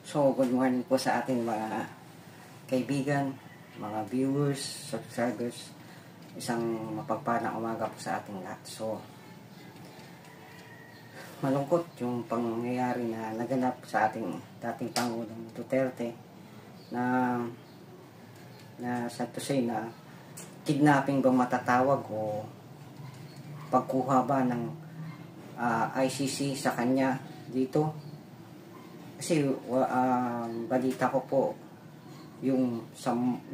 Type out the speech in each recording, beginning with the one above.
So, good morning po sa ating mga kaibigan, mga viewers, subscribers. Isang mapagpalang umaga po sa ating lahat. So, malungkot yung pangyayari na naganap sa ating dating Pangulong Duterte na sad to say na kidnapping bang matatawag o pagkuha ba ng ICC sa kanya dito. Kasi balita ko po yung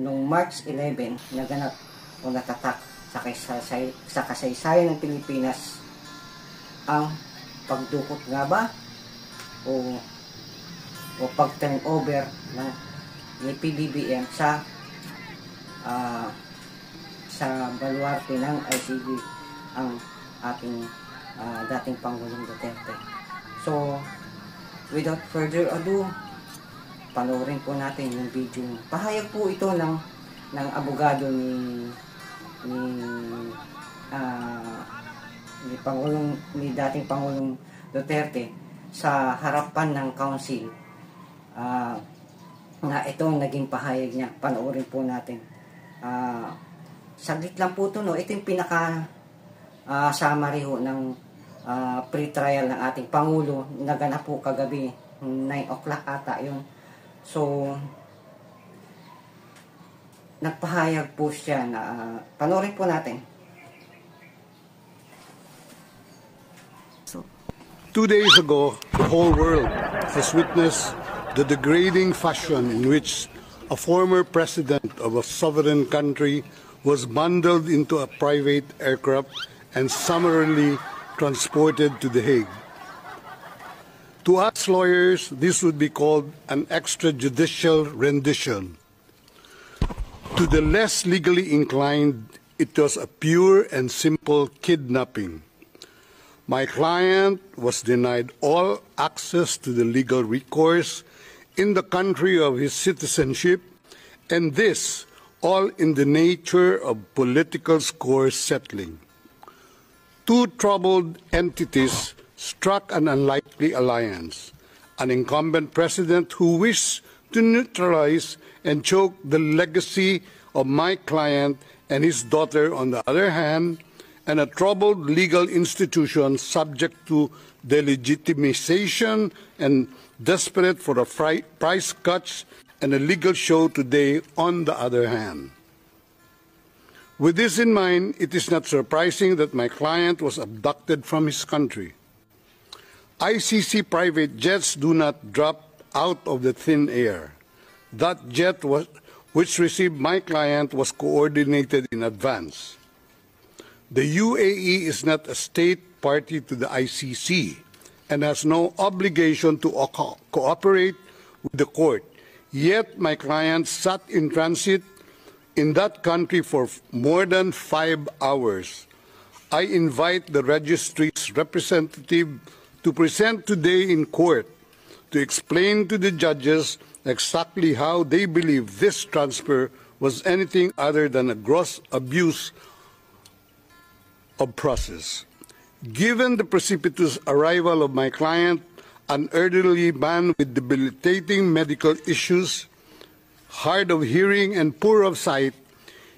nung March 11 naganap o natatak sa kasaysayan ng Pilipinas ang pagdukot nga ba o pag-turnover ng PBBM sa baluarte ng ICC ang ating dating Pangulong Duterte. So, without further ado, panoorin po natin yung video. Pahayag po ito ng abogado ni dating Pangulong Duterte sa harapan ng council. Na ito naging pahayag niya. Panoorin po natin. Saglit lang po ito, no? Ito yung pinaka summary ho ng pre-trial ng ating Pangulo. Naganap po kagabi 9 o'clock ata yun. So, nagpahayag po siya na panoorin po natin. 2 days ago, the whole world has witnessed the degrading fashion in which a former president of a sovereign country was bundled into a private aircraft and summarily transported to The Hague. To us lawyers, this would be called an extrajudicial rendition. To the less legally inclined, it was a pure and simple kidnapping. My client was denied all access to the legal recourse in the country of his citizenship, and this all in the nature of political score settling. Two troubled entities struck an unlikely alliance, an incumbent president who wished to neutralize and choke the legacy of my client and his daughter on the other hand, and a troubled legal institution subject to delegitimization and desperate for a price cuts and a legal show today on the other hand. With this in mind, it is not surprising that my client was abducted from his country. ICC private jets do not drop out of the thin air. That jet which received my client was coordinated in advance. The UAE is not a state party to the ICC and has no obligation to cooperate with the court. Yet my client sat in transit in that country for more than 5 hours. I invite the registry's representative to present today in court to explain to the judges exactly how they believe this transfer was anything other than a gross abuse of process. Given the precipitous arrival of my client, an elderly man with debilitating medical issues, hard of hearing and poor of sight,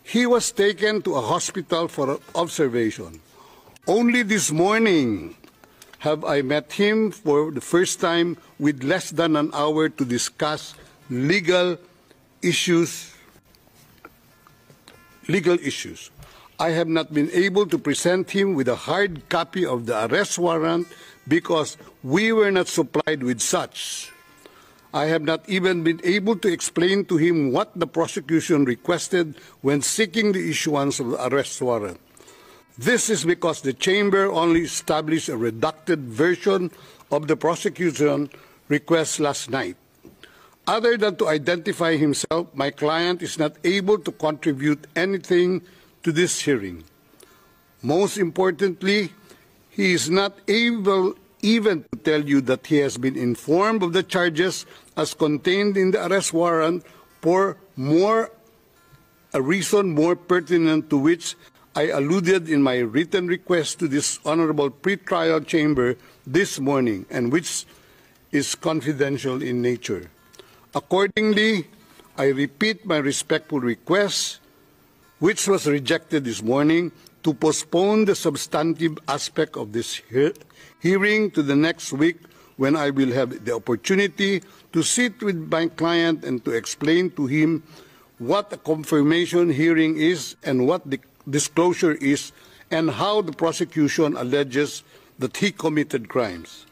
he was taken to a hospital for observation. Only this morning have I met him for the first time with less than an hour to discuss legal issues. I have not been able to present him with a hard copy of the arrest warrant because we were not supplied with such. I have not even been able to explain to him what the prosecution requested when seeking the issuance of the arrest warrant. This is because the chamber only established a redacted version of the prosecution request last night. Other than to identify himself, my client is not able to contribute anything to this hearing. Most importantly, he is not able even to tell you that he has been informed of the charges as contained in the arrest warrant for a reason more pertinent to which I alluded in my written request to this honorable pre-trial chamber this morning, and which is confidential in nature. Accordingly, I repeat my respectful request, which was rejected this morning, to postpone the substantive aspect of this hearing to the next week, when I will have the opportunity to sit with my client and to explain to him what a confirmation hearing is and what the disclosure is and how the prosecution alleges that he committed crimes.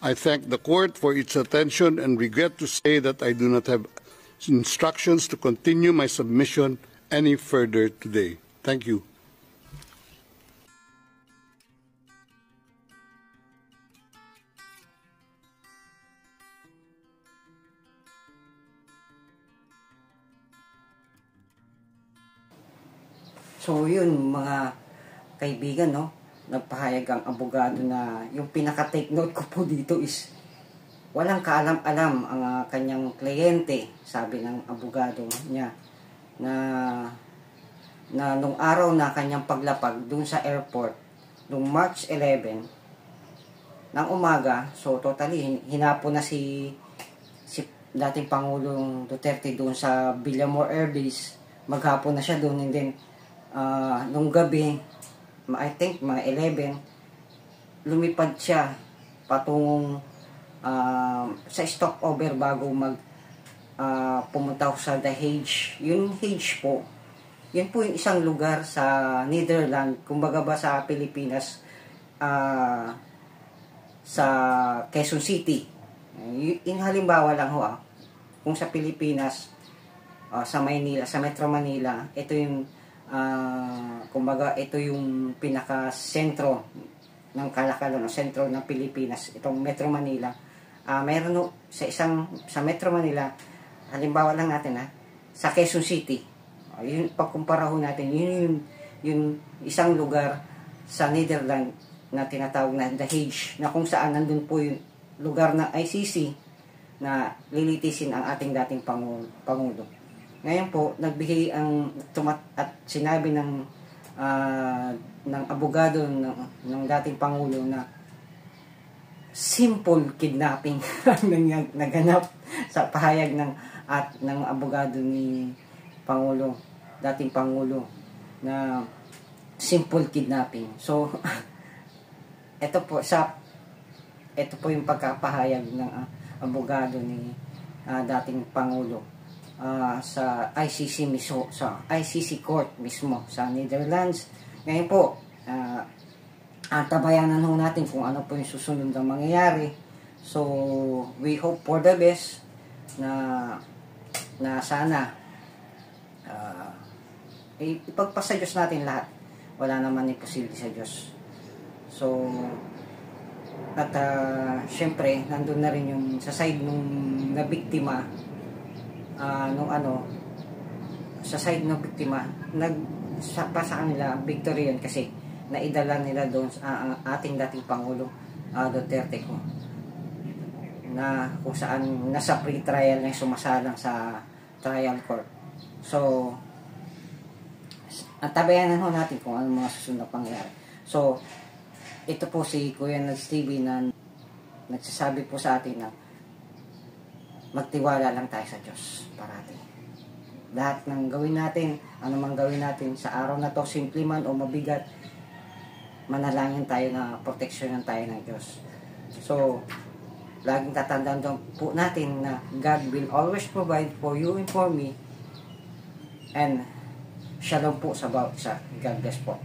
I thank the court for its attention and regret to say that I do not have instructions to continue my submission any further today. Thank you. So yun mga kaibigan, no, nagpahayag ang abogado na yung pinaka-take note ko po dito is walang kaalam-alam ang kanyang kliyente, sabi ng abogado niya, na nung araw na kanyang paglapag dun sa airport nung March 11 ng umaga, so totally hinapon na si dating Pangulong Duterte doon sa Villamor Air Base, maghapon na siya doon, and then nung gabi, I think mga 11, lumipad siya patungong sa stopover bago pumunta sa The Hague. Yung Hague po, yun po yung isang lugar sa Netherlands, kumbaga ba sa Pilipinas, sa Quezon City. Yung halimbawa lang ho, kung sa Pilipinas, sa Maynila, sa Metro Manila, ito yung kumbaga ito yung pinaka-sentro ng kalakalan, sentro ng Pilipinas, itong Metro Manila. Mayroon sa Metro Manila, halimbawa lang natin sa Quezon City. Yun, pagkumpara ho natin, yun yung isang lugar sa Netherlands na tinatawag na The Hague, na kung saan nandun po yung lugar ng ICC na lilitisin ang ating dating Pangulo. Ngayon po, nagbigay at sinabi ng abogado ng dating Pangulo na simple kidnapping ang naganap sa pahayag ng abogado ni dating Pangulo, na simple kidnapping. So, ito po yung pagkapahayag ng abogado ni dating Pangulo sa ICC mismo, sa ICC court mismo sa Netherlands. Ngayon po, tabayanan ho natin kung ano po yung susunod na mangyayari. So we hope for the best na sana ipagpasa Diyos natin lahat. Wala naman imposible sa Diyos. So at syempre nandun na rin yung sa side nung na biktima, sa side ng biktima, pa sa kanila victory yun, kasi naidala nila doon ang ating dating Pangulo Duterte ko, na kung saan nasa pre-trial na sumasalang sa trial court. So tabayanan ho natin kung ano mga susunod na pangyayari. So ito po si Kuya Nads TV na nagsasabi po sa atin na magtiwala lang tayo sa Diyos parati. Lahat ng gawin natin, anumang gawin natin sa araw na to, simple man o mabigat, manalangin tayo na proteksyonan tayo ng Diyos. So, laging tatandaan po natin na God will always provide for you and for me. And shalom po sa bawat isa. God bless po.